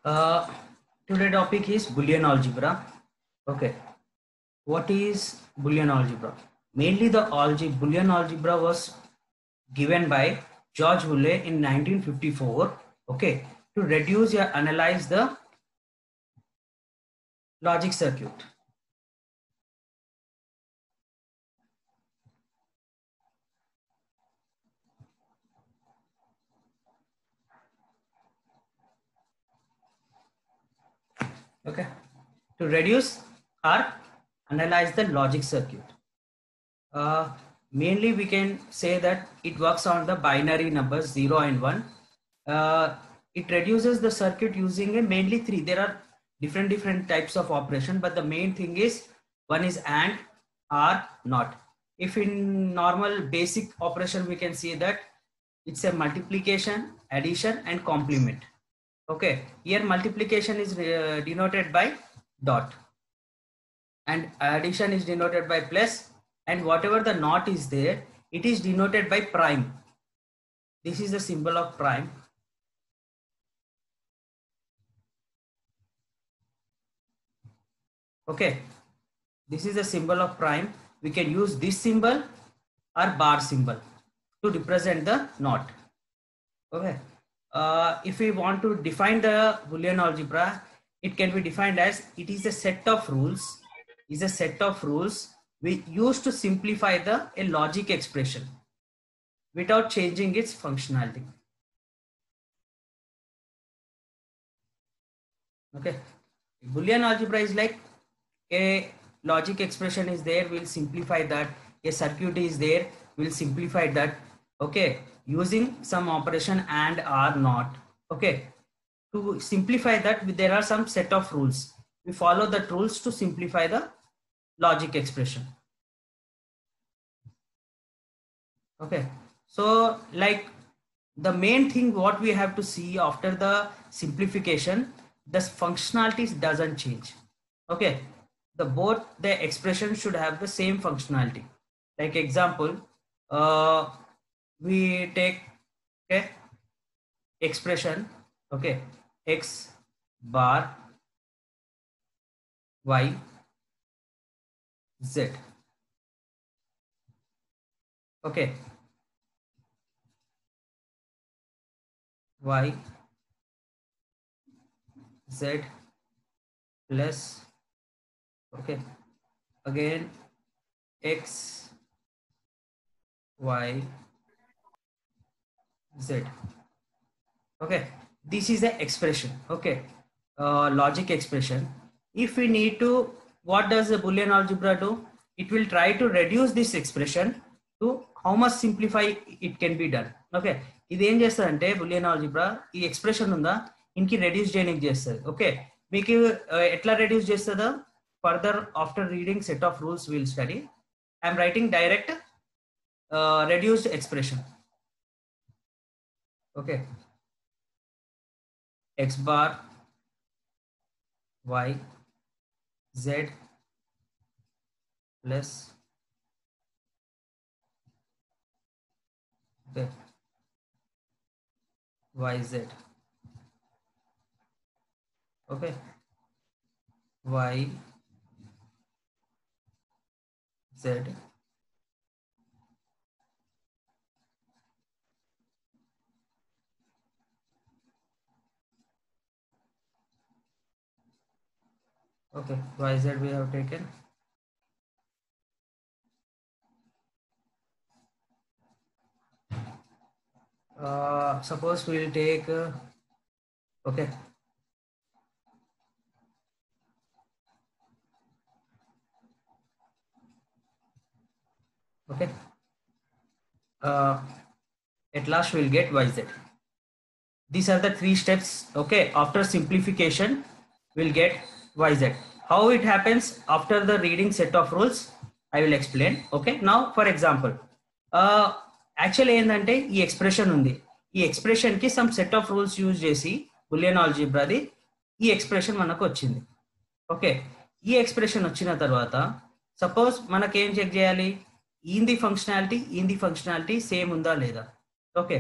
Uh, Today topic is Boolean algebra. Okay, what is Boolean algebra? Mainly the Boolean algebra was given by George Boole in 1954. Okay, to reduce or analyze the logic circuit. Okay, to reduce or analyze the logic circuit. Uh, Mainly we can say that it works on the binary numbers 0 and 1. It reduces the circuit using a mainly three. There are different types of operation, but the main thing is one is AND, or NOT. If in normal basic operation we can see that it's a multiplication, addition and complement. Okay, here multiplication is denoted by dot and addition is denoted by plus, and whatever the NOT is there, it is denoted by prime. This is the symbol of prime. Okay, this is the symbol of prime. We can use this symbol or bar symbol to represent the NOT. Okay, if we want to define the Boolean algebra, it can be defined as it is a set of rules. Is a set of rules we use to simplify a logic expression without changing its functionality. Okay, Boolean algebra is like a logic expression is there, we'll simplify that. A circuit is there, we'll simplify that. Okay, using some operation and or not. Okay, to simplify that there are some set of rules. We follow that rules to simplify the logic expression. Okay, so like the main thing what we have to see after the simplification, the functionality doesn't change. Okay, both the expression should have the same functionality. Like example, we take expression, okay, x bar y z. Okay, y z plus, okay, again x y z. Okay, this is the expression. Okay, logic expression. If we need to, what does the Boolean algebra do? It will try to reduce this expression to how much simplify it can be done. Okay, ఇది ఏం చేస్తుందంటే bullion algebra ఈ expression ఉందా ఇంకి reduce చేయడానికి చేస్తుంది. Okay, మీకు ఎట్లా రెడ్యూస్ చేస్తుందో further after reading set of rules will study. I'm writing direct reduced expression. Okay, x bar y z plus, okay, yz, okay, y z okay, yz we have taken. Suppose we will take okay, okay, at last we will get yz. These are the three steps. Okay, after simplification we'll get yz. How it happens after the reading set of rules I will explain. Okay, now for example, actually ఏంటంటే ఈ expression ఉంది, ఈ expression కి some set of rules use చేసి bullion ఆల్జీబ్రాది ఈ expression మనకు వచ్చింది. Okay, ఈ ఎక్స్ప్రెషన్ వచ్చిన తర్వాత సపోజ్ మనకేం చెక్ చేయాలి, ఈంది ఫంక్షనాలిటీ సేమ్ ఉందా లేదా. ఓకే,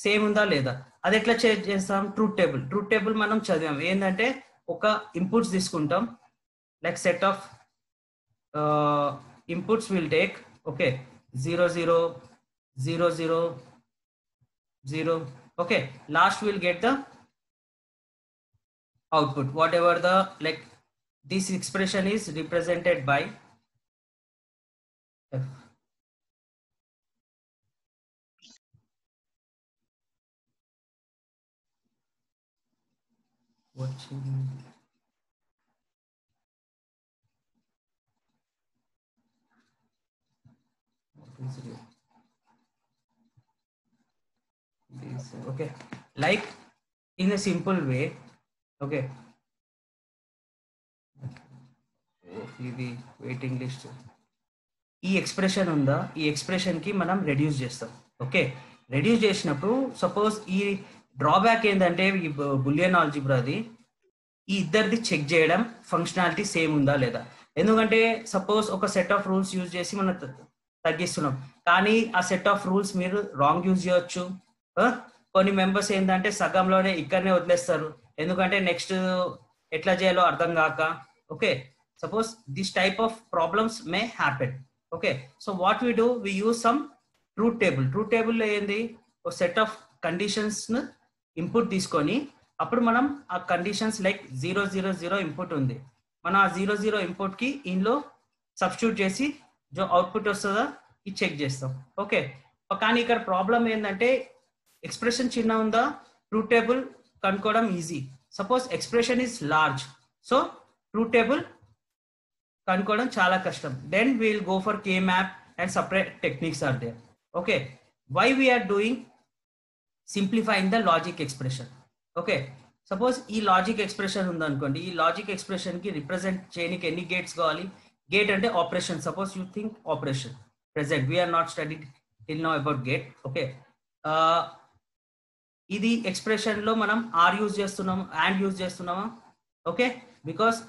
సేమ్ ఉందా లేదా, అది ఎట్లా చెక్ చేస్తాం? ట్రూత్ టేబుల్ మనం చదివాం. ఏంటంటే ఒక ఇన్పుట్స్ తీసుకుంటాం, like set of inputs will take, okay, 0 0 0 0 0, okay, last we'll get the output whatever the, like, this expression is represented by f. Watching. Okay, like in a simple way, okay, ఇది waiting list, ఈ expression ఉందా, ఈ expression కి మనం reduce చేస్తాం. Okay, reduce చేసినప్పుడు suppose ఈ drawback ఏంటంటే ఈ బులియన్ ఆల్జిబ్రాది ఈ ఇద్దరిది చెక్ చేయడం ఫంక్షనాలిటీ సేమ్ ఉందా లేదా. ఎందుకంటే సపోజ్ ఒక సెట్ ఆఫ్ రూల్స్ యూజ్ చేసి మనం తగ్గిస్తున్నాం, కానీ ఆ సెట్ ఆఫ్ రూల్స్ మీరు రాంగ్ యూజ్ చేయొచ్చు. కొన్ని మెంబర్స్ ఏంటంటే సగంలోనే ఇక్కడనే వదిలేస్తారు, ఎందుకంటే నెక్స్ట్ ఎట్లా చేయాలో అర్థం కాక. Okay, suppose this type of problems may happen. Okay, so what we do, we use some truth table లో ఏంది, ఒక సెట్ ఆఫ్ కండిషన్స్ ఇన్పుట్ తీసుకొని అప్పుడు మనం ఆ కండిషన్స్ లైక్ 0 0 0 ఇన్పుట్ ఉంది, మనం ఆ 0 0 ఇన్పుట్ కి ఇందులో సబ్స్టిట్యూట్ చేసి జో అవుట్పుట్ వస్తుందా ఇది చెక్ చేస్తాం. ఓకే, కానీ ఇక్కడ ప్రాబ్లం ఏంటంటే ఎక్స్ప్రెషన్ చిన్న ఉందా, ట్రూత్ టేబుల్ కనుక్కోవడం easy. Suppose expression is large, so truth table కనుక్కోవడం చాలా కష్టం. Then we'll go for K map and separate techniques are there. Okay, why we are doing simplifying the logic expression. Okay, suppose ఈ logic expression ఉందనుకోండి, ఈ logic expression కి represent చేయడానికి ఎన్ని gates కావాలి? గేట్ అంటే operation. Suppose you think operation present, we are not studied till now about gate. Okay, ఇది expression లో మనం ఆర్ యూజ్ చేస్తున్నాము, అండ్ యూజ్ చేస్తున్నామా? Okay, because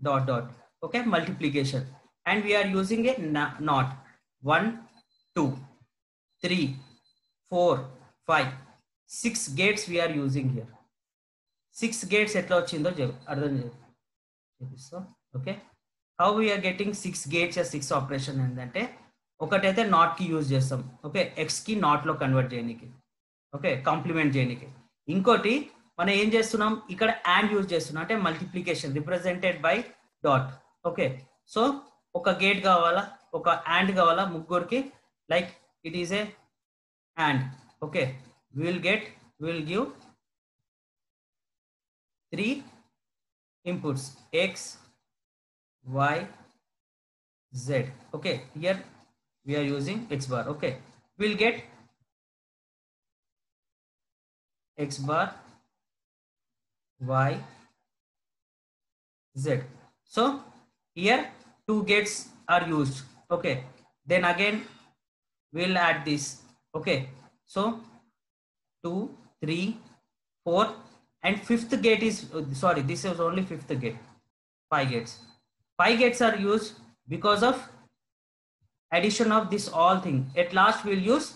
dot dot, okay, multiplication, and we are using a not 1 2 3 4 5 6 gates we are using here. 6 gates etla vachindo ardham chepisto. Okay, how we are getting 6 gates or 6 operation endante, ఒకటైతే not కి use చేస్తాం. Okay, X కి not లో convert చేయడానికి, okay, complement చేయడానికి. ఇంకోటి మనం ఏం చేస్తున్నాం, ఇక్కడ అండ్ యూజ్ చేస్తున్నాం, అంటే multiplication represented by dot. Okay, so ఒక గేట్ కావాలా, ఒక అండ్ కావాలా ముగ్గురికి, like it is a and. Okay, will give 3 inputs x y z. Okay, here we are using x bar. Okay, we'll get x bar y z. So here 2 gates are used. Okay, then again we'll add this. Okay, so 2 3 4 and fifth gate is sorry, this is only fifth gate. 5 gates are used because of addition of this all thing. At last we'll use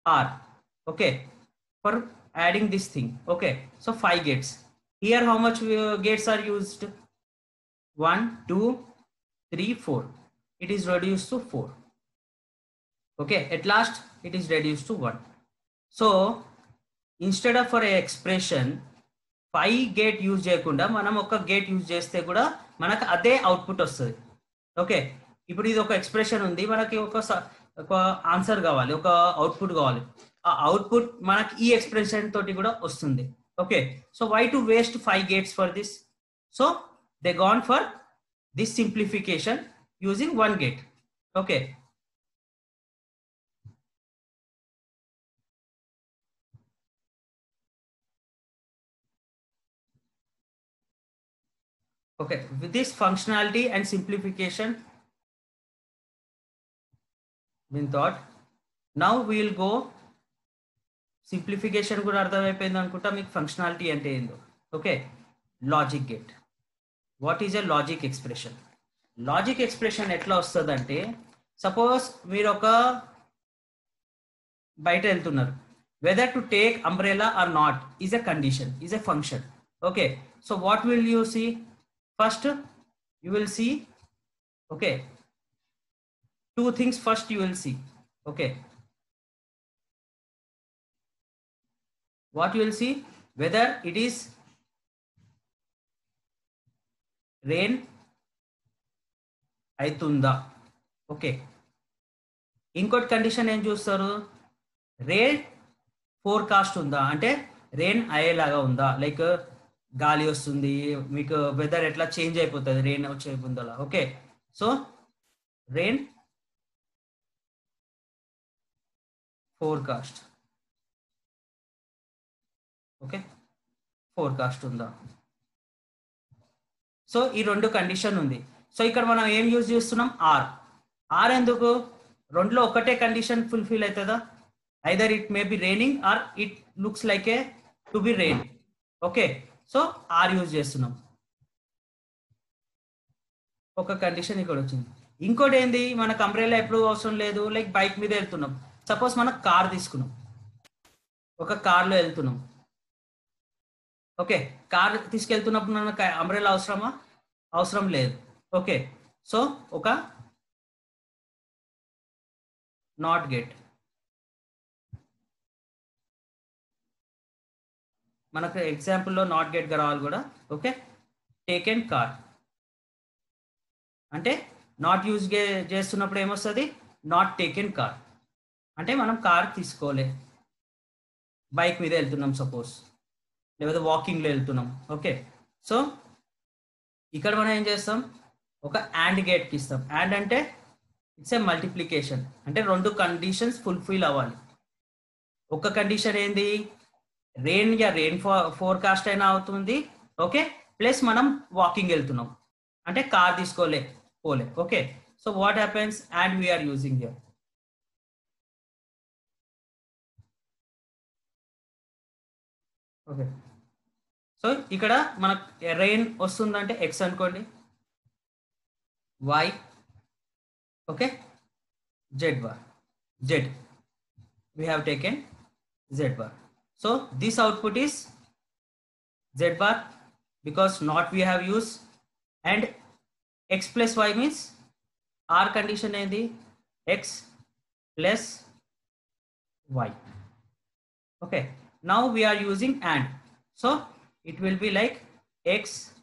r, okay, for adding this thing. Okay, so 5 gates. Here how much gates are used? 1 2 3 4. It is reduced to 4. Okay, at last it is reduced to 1. So instead of for a expression 5 gate use చేయకుండా మనం ఒక gate use చేస్తే కూడా మనకు అదే output వస్తుంది. Okay, ఇప్పుడు ఇది ఒక ఎక్స్ప్రెషన్ ఉంది, మనకి ఒక ఆన్సర్ కావాలి, ఒక అవుట్పుట్ కావాలి, ఆ అవుట్పుట్ మనకి ఈ ఎక్స్ప్రెషన్ తోటి కూడా వస్తుంది. Okay, so why to waste 5 gates for this? So they gone for this simplification using 1 gate. Okay, okay, with this functionality and simplification been thought, now we will go simplification కూడా అర్థమైపోయింది అనుకుంటా మీకు functionality అంటే ఏందో. Okay, logic gate. What is a logic expression? Logic expression ఎట్లా వస్తుందంటే, suppose మీరు ఒక బయట వెళ్తున్నారు, whether to take umbrella or not is a condition, is a function. Okay, so what will you see? First you will see, okay, two things. First you will see, okay, what you will see, whether it is rain aitunda. Okay, ఇంకోటి condition ఏం చూస్తారు, rain forecast ఉందా అంటే rain అయ్యేలాగా ఉందా, like గాలి వస్తుంది మీకు, వెదర్ ఎట్లా చేంజ్ అయిపోతుంది రెయిన్ వచ్చే ముందలా. Okay, so rain forecast, okay, forecast ఉందా. సో ఈ రెండు కండిషన్ ఉంది. సో ఇక్కడ మనం ఏం యూజ్ చేస్తున్నాం, ఆర్. ఆర్ ఎందుకు, రెండులో ఒకటే కండిషన్ ఫుల్ఫిల్ అవుతుందా, either it may be raining or it looks like a to be rain. Okay, so OR use చేస్తున్నాం. ఒక కండిషన్ ఇక్కడ వచ్చింది. ఇంకోటి ఏంది, మనకు అంబ్రెల్లా ఎప్పుడు అవసరం లేదు, లైక్ బైక్ మీద వెళ్తున్నాం, సపోజ్ మనం కార్ తీసుకున్నాం, ఒక కార్లో వెళ్తున్నాం. ఓకే, కార్ తీసుకెళ్తున్నప్పుడు మనకు అంబ్రెల్లా అవసరమా, అవసరం లేదు. ఓకే, సో ఒక నాట్ గెట్, మనకు ఎగ్జాంపుల్లో నాట్ గెట్ గా రావాలి కూడా. ఓకే, టేకెన్ కార్ అంటే నాట్ యూజ్ చేస్తున్నప్పుడు ఏమొస్తుంది, నాట్ టేకెన్ కార్ అంటే మనం కార్ తీసుకోలే, బైక్ మీద వెళ్తున్నాం సపోజ్, లేకపోతే వాకింగ్లో వెళ్తున్నాం. ఓకే, సో ఇక్కడ మనం ఏం చేస్తాం, ఒక యాండ్ గేట్కి ఇస్తాం. యాండ్ అంటే ఇట్స్ ఏ మల్టిప్లికేషన్, అంటే రెండు కండిషన్స్ ఫుల్ఫిల్ అవ్వాలి. ఒక కండిషన్ ఏంది, రెయిన్ యా రెయిన్ ఫోర్కాస్ట్ అయినా అవుతుంది. ఓకే, ప్లస్ మనం వాకింగ్ వెళ్తున్నాం అంటే కార్ తీసుకోలే పోలే. Okay, so what happens, and we are using here. Okay, so ఇక్కడ మనకు రెయిన్ వస్తుందంటే ఎక్స్ అనుకోండి, Y, okay, Z bar, Z we have taken z bar. So this output is z bar because not we have used, and x plus y means our condition is the x plus y. Okay, now we are using and, so it will be like x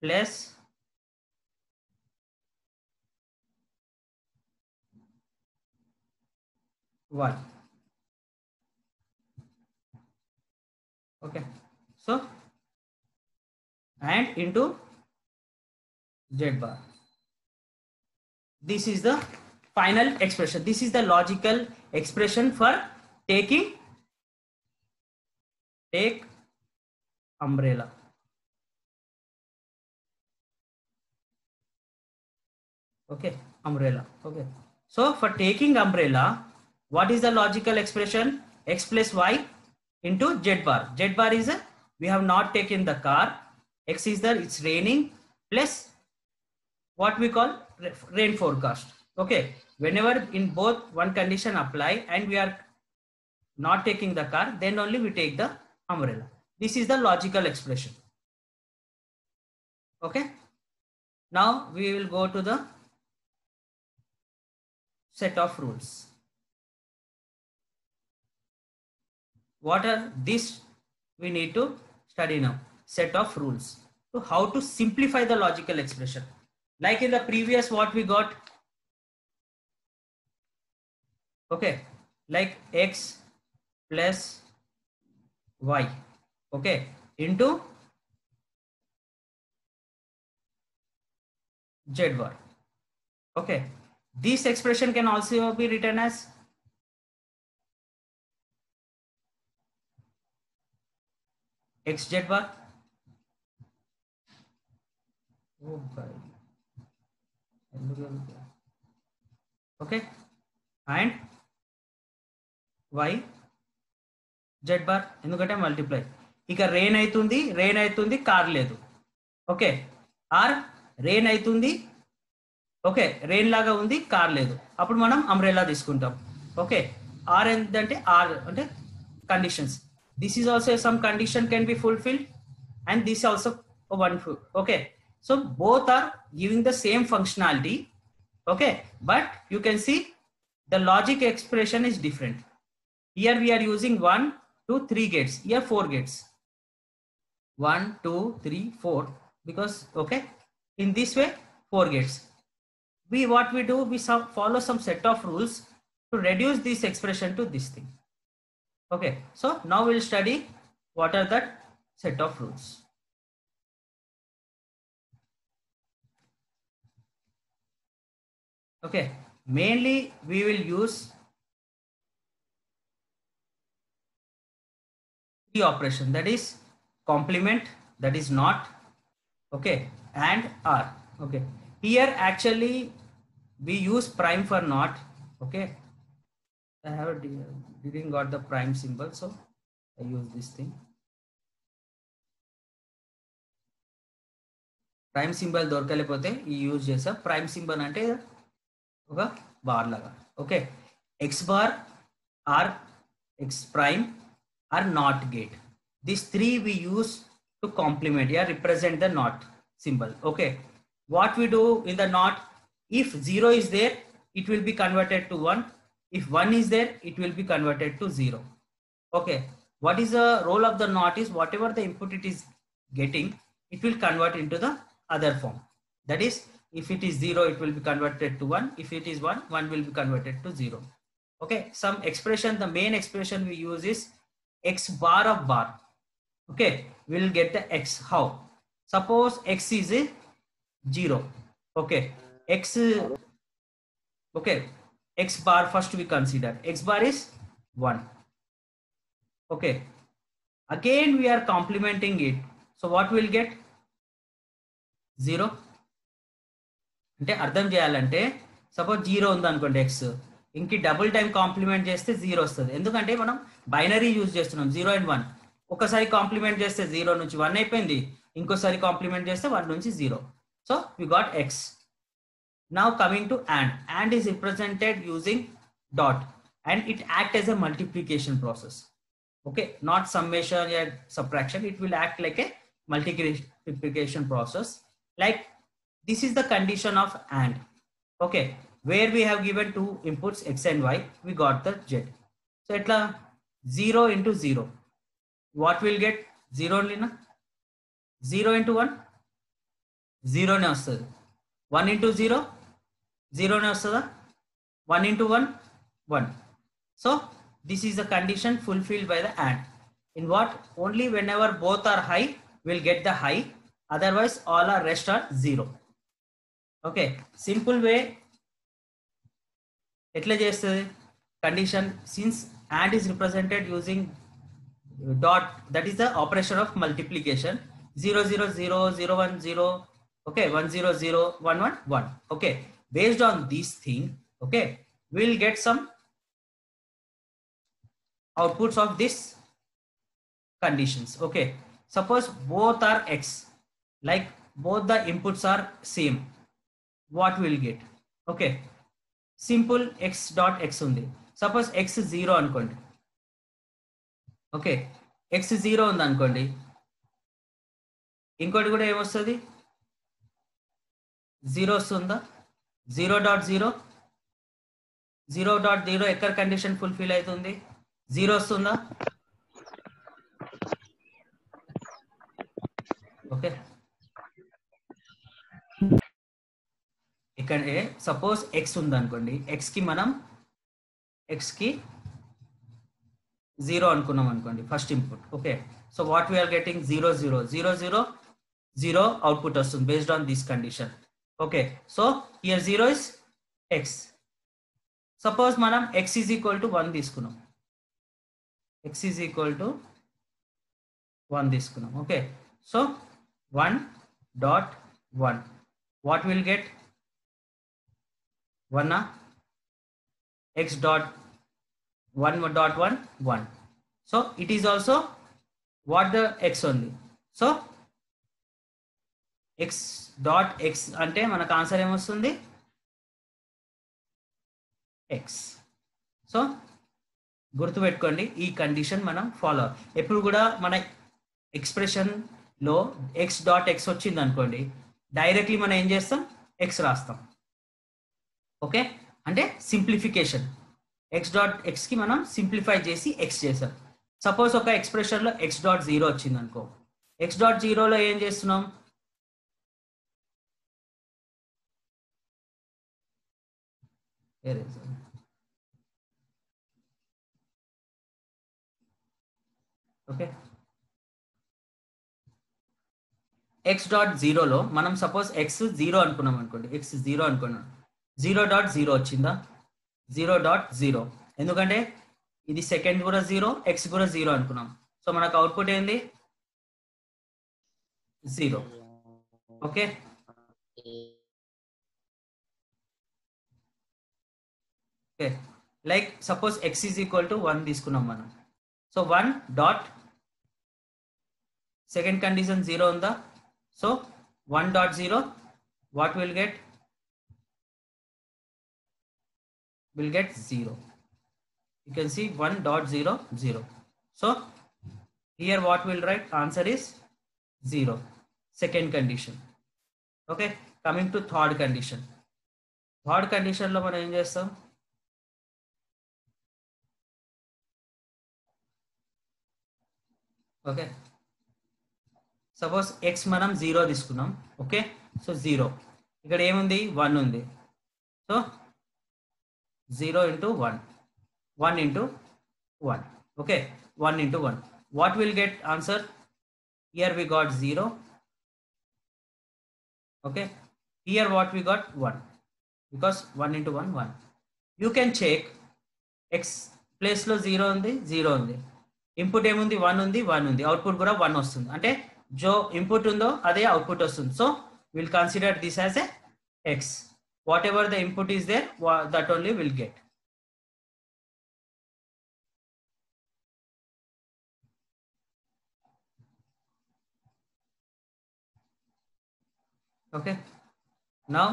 plus y. Okay, so and into z bar. This is the final expression. This is the logical expression for take umbrella. Okay, umbrella. Okay, so for taking umbrella, what is the logical expression, x plus y into z bar. Z bar is a, we have not taken the car, x is there, it's raining, plus what we call rain forecast. Okay, whenever in both one condition apply and we are not taking the car, then only we take the umbrella. This is the logical expression. Okay, now we will go to the set of rules. What are this we need to study now, set of rules to how to simplify the logical expression. Like in the previous what we got, okay, like x plus y, okay, into z bar. Okay, this expression can also be written as x z bar. Oh God. Okay, and y z bar ఎందుకంటే multiply. ఇక rain అవుతుంది car లేదు. Okay, are rain అవుతుంది, okay, rain లాగా ఉంది car లేదు, అప్పుడు మనం అంబ్రెల్లా తీసుకుంటాం. ఓకే, ఆర్ ఏంటంటే ఆర్ అంటే conditions. This is also some condition can be fulfilled, and this also one. Okay, so both are giving the same functionality. Okay, but you can see the logic expression is different. Here we are using 1, 2, 3 gates. Here 4 gates. 1, 2, 3, 4. Because okay, in this way 4 gates. What we do, we follow some set of rules to reduce this expression to this thing. Okay, so now we'll study what are that set of rules. Okay, mainly we will use three operation, that is complement, that is not, okay, and or. Okay, here actually we use prime for not. Okay, I didn't got the prime symbol, so I use this thing. Prime symbol దొరకలేకపోతే ఈ use చేసా. Prime symbol అంటే ఒక bar లాగా. Okay, X bar OR X prime OR NOT gate. These three we use to complement, yeah, represent the not symbol. Okay, what we do in the not, if 0 is there, it will be converted to 1. If 1 is there, it will be converted to 0. Okay, what is the role of the not is whatever the input it is getting, it will convert into the other form. That is, if it is 0, it will be converted to 1. If it is 1, 1 will be converted to 0. Okay, some expression, the main expression we use is x bar of bar. Okay, we'll get the x. How? Suppose x is a 0. Okay, x, okay, x bar first we consider. X bar is 1. Okay, again we are complementing it. So what we'll get? 0. అంటే అర్థం చేయాలంటే suppose 0 ఉంది అనుకోండి x, ఇంకి double time complement చేస్తే 0 వస్తుంది. ఎందుకంటే మనం బైనరీ యూజ్ చేస్తున్నాం 0 and 1. ఒకసారి కాంప్లిమెంట్ చేస్తే 0 నుంచి 1 అయిపోయింది, ఇంకోసారి కాంప్లిమెంట్ చేస్తే 1 నుంచి 0. So we got x. Now coming to and is represented using dot, and it acts as a multiplication process. Okay, not summation or subtraction, it will act like a multiplication process. Like this is the condition of and. Okay, where we have given two inputs x and y, we got the z. So etla 0 into 0, what will get? 0 only na. 0 into 1, 0 ne vastadi. 1 into 0, 0 ne vastada. 1 into 1, 1. So this is the condition fulfilled by the and. In what? Only whenever both are high, we'll get the high. Otherwise all our rest are 0. Okay, simple way etla chestadi condition, since and is represented using dot, that is the operation of multiplication. 0 0 0 0 1 0. Okay, 1 0 0 1 1 1. Okay, based on this thing, okay, we'll get some outputs of this conditions. Okay, suppose both are x, like both the inputs are same, what will get? Okay, simple x dot x undi. Suppose x 0 అనుకోండి. Okay, x 0 ఉంది అనుకోండి, ఇంకోటి కూడా ఏమొస్తుంది? 0 వస్తుందా? 0.0, 0.0 ఎక్కడ condition fulfil అవుతుంది? 0 వస్తుందా? ఓకే, ఇక్కడ సపోజ్ x ఉంది అనుకోండి, x కి మనం x కి 0 అనుకున్నాం అనుకోండి first input. Okay, so what we are getting? 0 0 0 0 0 output వస్తుంది based on this condition. Okay, so here 0 is x. Suppose మనం x ఈజ్ ఈక్వల్ టు 1 తీసుకున్నాం, x ఈజ్ ఈక్వల్ టు 1 తీసుకున్నాం. Okay, so 1.1, what will get? 1 x dot 1.1 1. So it is also what the x only. So x dot x అంటే మనకు answer ఏమొస్తుంది? x. So గుర్తుపెట్టుకోండి, ఈ condition మనం follow. ఎప్పుడు కూడా మన ఎక్స్ప్రెషన్ లో ఎక్స్ డాట్ ఎక్స్ వచ్చింది అనుకోండి, డైరెక్ట్లీ మనం ఏం చేస్తాం, ఎక్స్ రాస్తాం. ఓకే, అంటే సింప్లిఫికేషన్. ఎక్స్ డాట్ ఎక్స్ కి మనం సింప్లిఫై చేసి ఎక్స్ చేసాం. సపోజ్ ఒక ఎక్స్ప్రెషన్ లో ఎక్స్ డాట్ జీరో వచ్చింది అనుకో, ఎక్స్ డాట్ జీరోలో ఏం చేస్తున్నాం, ఓకే, ఎక్స్ డాట్ జీరోలో మనం సపోజ్ ఎక్స్ జీరో అనుకున్నాం అనుకోండి, ఎక్స్ జీరో అనుకున్నాం, జీరో డాట్ జీరో వచ్చిందా, జీరో డాట్ జీరో, ఎందుకంటే ఇది సెకండ్ కూడా జీరో, ఎక్స్ కూడా జీరో అనుకున్నాం. సో మనకు అవుట్పుట్ ఏంది, zero. Okay, okay, like suppose x is equal to 1 తీసుకున్నాం మనం. So 1 dot second condition zero ఉందా, so 1 dot zero, what will get, will get 0. You can see 1 dot 0 0. So here what we'll write, answer is 0, second condition. Okay, coming to third condition. Third condition lo మనం ఏం చేస్తాం, okay, suppose X మనం 0 తీసుకున్నాం. Okay, so 0, ఇక్కడ ఏముంది, 1 ఉంది. So 0 into 1, 1 into 1. Okay, 1 into 1. What will get answer? Here we got 0. Okay, here what we got, 1, because 1 into 1, 1. You can check x place లో 0 ఉంది, 0 ఉంది, ఇన్పుట్ ఏముంది, 1 ఉంది, 1 ఉంది, అవుట్పుట్ కూడా 1 వస్తుంది. అంటే జో ఇన్పుట్ ఉందో అదే అవుట్పుట్ వస్తుంది. So will consider this as a x. Whatever the input is there, that only will get. Okay, now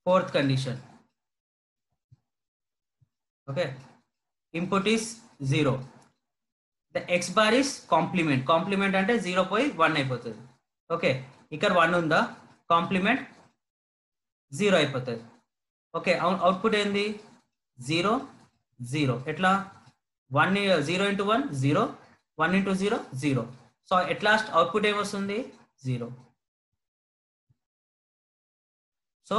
fourth condition. Okay, input is 0, the x bar is complement. Complement అంటే 0 పోయి 1 అయిపోతుంది. Okay, ఇక్కడ 1 ఉందా, complement 0 అయిపోతుంది. Okay, output ఏంది, 0 0. ఎట్లా, 1 0 into 1 0, 1 into 0 0. So at last output ఏమొస్తుంది, 0. So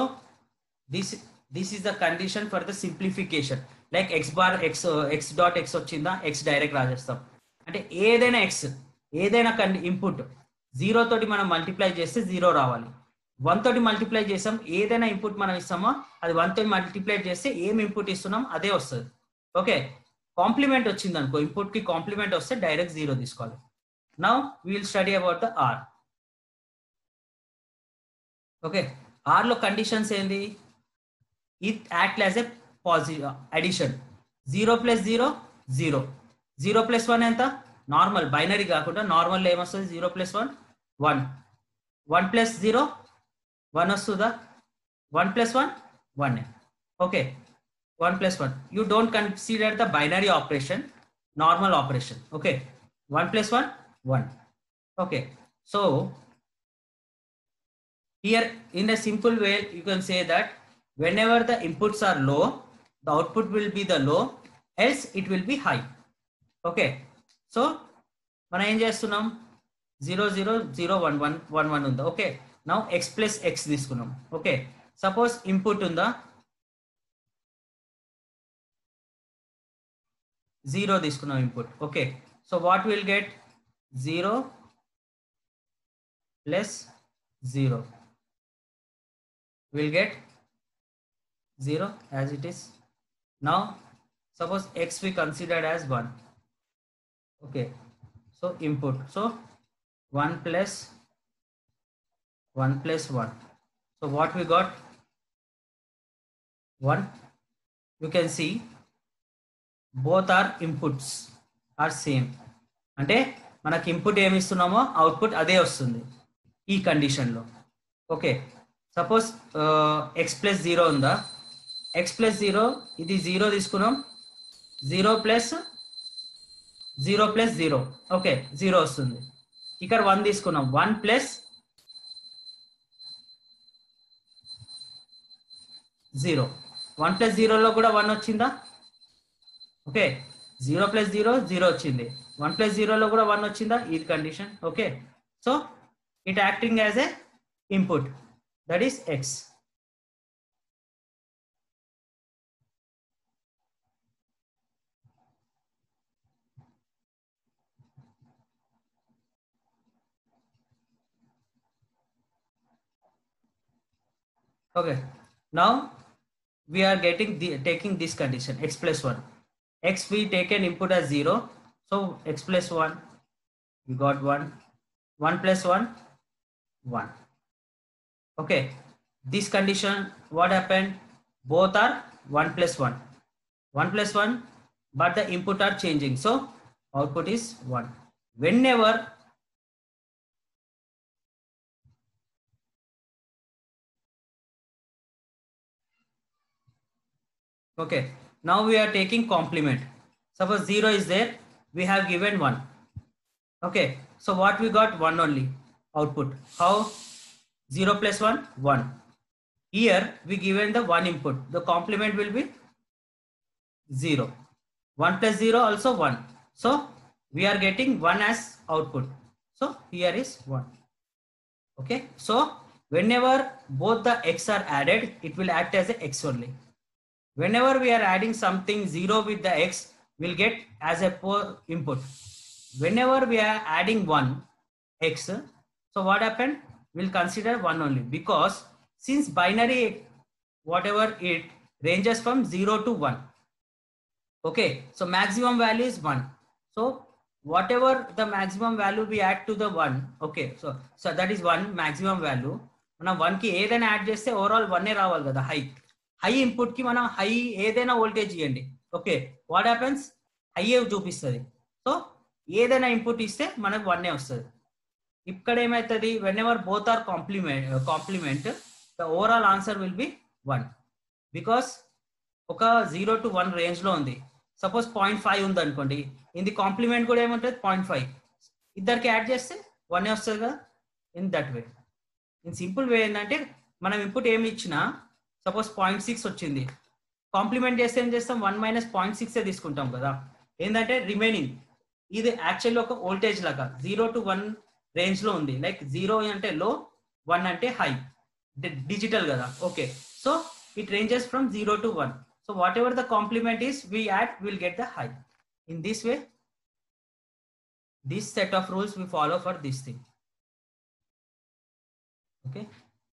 this is the condition for the simplification. Like x bar x dot x వచ్చిందా, x డైరెక్ట్ రాసేస్తాం. అంటే ఏదైనా x, ఏదైనా ఇన్పుట్ 0 తోటి మనం మల్టిప్లై చేస్తే 0 రావాలి. 1 తోటి మల్టిప్లై చేసాం, ఏదైనా ఇన్పుట్ మనం ఇస్తామో అది 1 తోటి మల్టిప్లై చేస్తే ఏం ఇన్పుట్ ఇస్తున్నాం అదే వస్తుంది. ఓకే, కాంప్లిమెంట్ వచ్చింది అనుకో, ఇన్పుట్ కి కాంప్లిమెంట్ వస్తే డైరెక్ట్ 0 తీసుకోవాలి. Now we will study about the OR. Okay, OR లో కండిషన్స్ ఏంది, it act as a positive addition. 0 + 0 0, 0 + 1 ఎంత, నార్మల్ బైనరీ కాకుండా నార్మల్ ఏమొస్తుంది, 0 + 1 1, 1 + 0 1 వస్తుందా, 1 + 1 1. Okay, 1 + 1, you don't consider the binary operation, normal operation. Okay, 1 + 1 1. Okay, so here in a simple way you can say that whenever the inputs are low, the output will be the low, else it will be high. Okay, so మనం ఏం చేస్తున్నాం, 0 0 0 1 1 1 1 ఉందా. Okay, now x + x తీసుకున్నాం. Okay, suppose input ఉందా, 0 తీసుకున్నాం input. Okay, so what will get, 0 + 0 will get 0 as it is. Now suppose x we considered as 1. Okay, so input, so 1 + 1 + 1. So what we got, 1. You can see both our inputs are same. అంటే మనకి input ఏమి ఇస్తున్నామో output అదే వస్తుంది ఈ కండిషన్లో. Okay, suppose x + 0 ఉందా, x + 0 ఇది 0 తీసుకున్నాం, 0 ప్లస్ 0 ప్లస్ 0 ఓకే 0 వస్తుంది. ఇక్కడ 1 తీసుకున్నాం 1 ప్లస్ 0 1 ప్లస్ 0లో కూడా 1 వచ్చిందా? ఓకే 0 ప్లస్ 0 0 వచ్చింది. 1 ప్లస్ 0లో కూడా 1 వచ్చిందా? ఇది condition. Okay so it acting as a input that is x. Okay, now we are taking this condition x plus 1. X we take an input as 0, so x plus 1 we got 1, 1 plus 1 1. Okay, this condition what happened, both are 1 plus 1 1 plus 1, but the input are changing, so output is 1. Whenever okay, now we are taking complement. Suppose 0 is there, we have given 1. Okay, so what we got? 1 only output. How? 0 plus 1 1. Here we given the 1 input, the complement will be 0. 1 plus 0 also 1, so we are getting 1 as output, so here is 1. Okay, so whenever both the x are added, it will act as a x only. Whenever we are adding something 0 with the x, we'll get as a input. Whenever we are adding 1 x, so what happened, we'll consider 1 only, because since binary whatever it ranges from 0 to 1. Okay, so maximum value is 1, so whatever the maximum value we add to the 1, okay, so that is 1 maximum value. మనం 1 కి ఏదైనా add చేస్తే overall 1 రావాలి కదా. High input కి మనం high ఏదైనా voltage ఇవ్వండి, ఓకే, వాట్ హ్యాపెన్స్, హై చూపిస్తుంది. సో ఏదైనా ఇన్పుట్ ఇస్తే మనకు 1 వస్తుంది. ఇక్కడ ఏమవుతుంది, whenever both are complement the overall answer will be 1, because ఒక 0 to 1 రేంజ్ లో ఉంది. సపోజ్ 0.5 ఉంది అనుకోండి, ఇది కాంప్లిమెంట్ కూడా ఏముంటుంది 0.5, ఇద్దరికి యాడ్ చేస్తే 1 వస్తుంది కదా. In that way, in simple way ఏంటంటే మనం ఇన్పుట్ ఏమి ఇచ్చినా, సపోజ్ 0.6 వచ్చింది, కాంప్లిమెంట్ చేస్తే ఏం చేస్తాం, 1 మైనస్ 0.6 తీసుకుంటాం కదా. ఏంటంటే రిమైనింగ్ ఇది యాక్చువల్లీ ఒక వోల్టేజ్ లాగా 0 to 1 రేంజ్ లో ఉంది. లైక్ 0 అంటే లో, 1 అంటే హై, డిజిటల్ కదా. Okay, so it ranges from 0 to 1. So whatever the complement is we add, we'll get the high. In this way, this set of rules we follow for this thing. Okay.